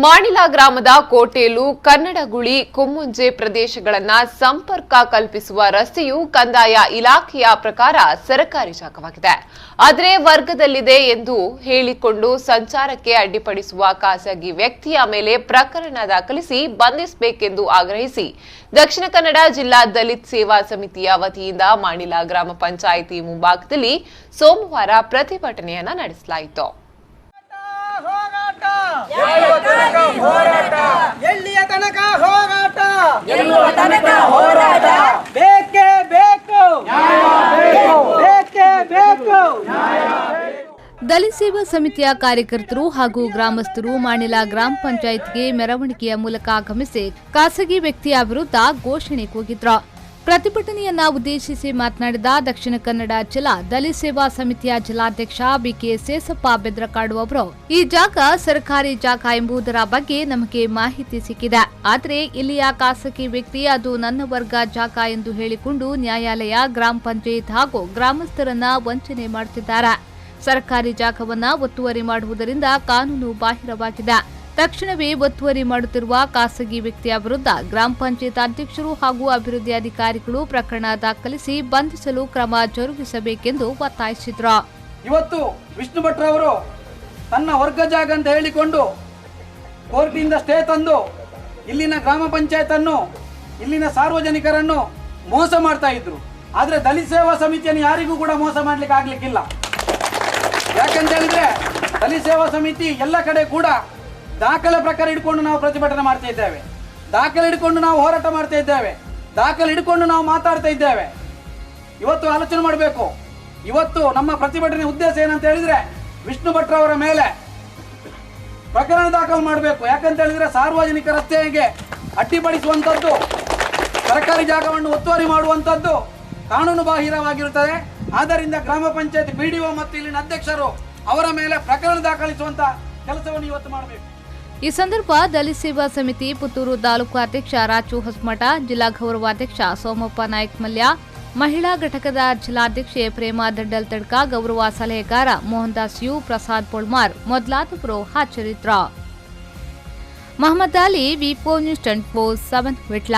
ಮಾಣಿಲ ಗ್ರಾಮದ ಕೋಟೇಲು ಕನ್ನಡಗುಳಿ ಕುಮ್ಮುಂಜೆ ಪ್ರದೇಶಗಳನ್ನ ಸಂಪರ್ಕ ಕಲ್ಪಿಸುವ ರಸ್ತೆಯು ಕಂದಾಯ ಇಲಾಖೆಯ ಪ್ರಕಾರ ಸರ್ಕಾರಿ ಜಾಗವಾಗಿದೆ. ಆದರೆ ವರ್ಗದಲ್ಲಿದೆ ಎಂದು ಹೇಳಿಕೊಂಡು ಸಂಚಾರಕ್ಕೆ ಅಡ್ಡಿಪಡಿಸುವ ಖಾಸಗಿ ವ್ಯಕ್ತಿಯ ಮೇಲೆ ಪ್ರಕರಣ ದಾಖಲಿಸಿ ಬಂಧಿಸಬೇಕೆಂದು ಆಗ್ರಹಿಸಿ ದಕ್ಷಿಣ ಕನ್ನಡ ಜಿಲ್ಲಾ ದಲಿತ್ ಸೇವಾ ಸಮಿತಿಯ ವತಿಯಿಂದ ಮಾಣಿಲ ಗ್ರಾಮ ಪಂಚಾಯಿತಿ ಮುಂಭಾಗದಲ್ಲಿ ಸೋಮವಾರ ಪ್ರತಿಭಟನೆಯನ್ನ ನಡೆಸಲಾಯಿತು. ಎಲ್ಲಿಯ ತನಕ ಹೋರಾಟ ಬೇಕೇ ಬೇಕು ಬೇಕೇ ಬೇಕು. ದಲಿತ್ ಸೇವಾ ಸಮಿತಿಯ ಕಾರ್ಯಕರ್ತರು ಹಾಗೂ ಗ್ರಾಮಸ್ಥರು ಮಾಣಿಲ ಗ್ರಾಮ ಪಂಚಾಯತ್ಗೆ ಮೆರವಣಿಗೆಯ ಮೂಲಕ ಆಗಮಿಸಿ ಖಾಸಗಿ ವ್ಯಕ್ತಿಯ ವಿರುದ್ಧ ಘೋಷಣೆ ಕೂಗಿದ್ರು. ಪ್ರತಿಭಟನೆಯನ್ನ ಉದ್ದೇಶಿಸಿ ಮಾತನಾಡಿದ ದಕ್ಷಿಣ ಕನ್ನಡ ಜಿಲ್ಲಾ ದಲಿತ್ ಸೇವಾ ಸಮಿತಿಯ ಜಿಲ್ಲಾಧ್ಯಕ್ಷ ಬಿಕೆ ಸೇಸಪ್ಪ ಬೆದ್ರಕಾಡು ಅವರು, ಈ ಜಾಗ ಸರ್ಕಾರಿ ಜಾಗ ಎಂಬುದರ ಬಗ್ಗೆ ನಮಗೆ ಮಾಹಿತಿ ಸಿಕ್ಕಿದೆ. ಆದರೆ ಇಲ್ಲಿಯ ಖಾಸಗಿ ವ್ಯಕ್ತಿ ಅದು ನನ್ನ ವರ್ಗ ಜಾಗ ಎಂದು ಹೇಳಿಕೊಂಡು ನ್ಯಾಯಾಲಯ, ಗ್ರಾಮ ಪಂಚಾಯತ್ ಹಾಗೂ ಗ್ರಾಮಸ್ಥರನ್ನ ವಂಚನೆ ಮಾಡುತ್ತಿದ್ದಾರೆ. ಸರ್ಕಾರಿ ಜಾಗವನ್ನ ಒತ್ತುವರಿ ಮಾಡುವುದರಿಂದ ಕಾನೂನು ಬಾಹಿರವಾಗಿದೆ. ತಕ್ಷಣವೇ ಒತ್ತುವರಿ ಮಾಡುತ್ತಿರುವ ಖಾಸಗಿ ವ್ಯಕ್ತಿಯ ವಿರುದ್ಧ ಗ್ರಾಮ ಪಂಚಾಯತ್ ಅಧ್ಯಕ್ಷರು ಹಾಗೂ ಅಭಿವೃದ್ಧಿ ಅಧಿಕಾರಿಗಳು ಪ್ರಕರಣ ದಾಖಲಿಸಿ ಬಂಧಿಸಲು ಕ್ರಮ ಜರುಗಿಸಬೇಕೆಂದು ಒತ್ತಾಯಿಸಿದ್ರು. ಇವತ್ತು ವಿಷ್ಣು ಭಟ್ರವರು ತನ್ನ ವರ್ಗ ಜಾಗ ಅಂತ ಹೇಳಿಕೊಂಡು ಕೋರ್ಟಿನಿಂದ ಸ್ಟೇ ತಂದು ಇಲ್ಲಿನ ಗ್ರಾಮ ಪಂಚಾಯತ್ ಅನ್ನು, ಇಲ್ಲಿನ ಸಾರ್ವಜನಿಕರನ್ನು ಮೋಸ ಮಾಡ್ತಾ ಇದ್ರು. ಆದ್ರೆ ದಲಿತ್ ಸೇವಾ ಸಮಿತಿಯನ್ನು ಯಾರಿಗೂ ಕೂಡ ಮೋಸ ಮಾಡ್ಲಿಕ್ಕೆ ಆಗ್ಲಿಕ್ಕಿಲ್ಲ. ಯಾಕಂತ ಹೇಳಿದ್ರೆ ದಲಿತ್ ಸೇವಾ ಸಮಿತಿ ಎಲ್ಲ ಕಡೆ ಕೂಡ ದಾಖಲೆ ಪ್ರಕಾರ ಹಿಡ್ಕೊಂಡು ನಾವು ಪ್ರತಿಭಟನೆ ಮಾಡ್ತಾ ಇದ್ದೇವೆ, ದಾಖಲೆ ಹಿಡ್ಕೊಂಡು ನಾವು ಹೋರಾಟ ಮಾಡ್ತಾ ಇದ್ದೇವೆ, ದಾಖಲೆ ಹಿಡ್ಕೊಂಡು ನಾವು ಮಾತಾಡ್ತಾ ಇದ್ದೇವೆ. ಇವತ್ತು ಆಲೋಚನೆ ಮಾಡಬೇಕು. ಇವತ್ತು ನಮ್ಮ ಪ್ರತಿಭಟನೆ ಉದ್ದೇಶ ಏನಂತ ಹೇಳಿದ್ರೆ ವಿಷ್ಣು ಭಟ್ರವರ ಮೇಲೆ ಪ್ರಕರಣ ದಾಖಲು ಮಾಡಬೇಕು. ಯಾಕಂತ ಹೇಳಿದ್ರೆ ಸಾರ್ವಜನಿಕ ರಸ್ತೆಗೆ ಅಡ್ಡಿಪಡಿಸುವಂಥದ್ದು, ಸರ್ಕಾರಿ ಜಾಗವನ್ನು ಒತ್ತುವರಿ ಮಾಡುವಂಥದ್ದು ಕಾನೂನು ಬಾಹಿರವಾಗಿರುತ್ತದೆ. ಆದ್ದರಿಂದ ಗ್ರಾಮ ಪಂಚಾಯತ್ ಬಿಡಿಒ ಮತ್ತು ಇಲ್ಲಿನ ಅಧ್ಯಕ್ಷರು ಅವರ ಮೇಲೆ ಪ್ರಕರಣ ದಾಖಲಿಸುವಂತ ಕೆಲಸವನ್ನು ಇವತ್ತು ಮಾಡಬೇಕು. ಈ ಸಂದರ್ಭ ದಲಿತ್ ಸೇವಾ ಸಮಿತಿ ಪುತ್ತೂರು ತಾಲೂಕು ಅಧ್ಯಕ್ಷ ರಾಚು ಹೊಸಮಠ, ಜಿಲ್ಲಾ ಗೌರವಾಧ್ಯಕ್ಷ ಸೋಮಪ್ಪ ನಾಯ್ಕ ಮಲ್ಯ, ಮಹಿಳಾ ಘಟಕದ ಜಿಲ್ಲಾಧ್ಯಕ್ಷೆ ಪ್ರೇಮಾ ದಡ್ಡಲ್ ತಡ್ಕ, ಗೌರವ ಸಲಹೆಗಾರ ಮೋಹನ್ ದಾಸ್ ಯು, ಪ್ರಸಾದ್ ಪೊಳ್ಮಾರ್ ಮೊದಲಾದವರು ಹಾಜರಿದ್ದರು. ಮಹಮ್ಮದ್ ಅಲಿ, ವಿ4 ನ್ಯೂಸ್ 24/7 ವಿಟ್ಲ.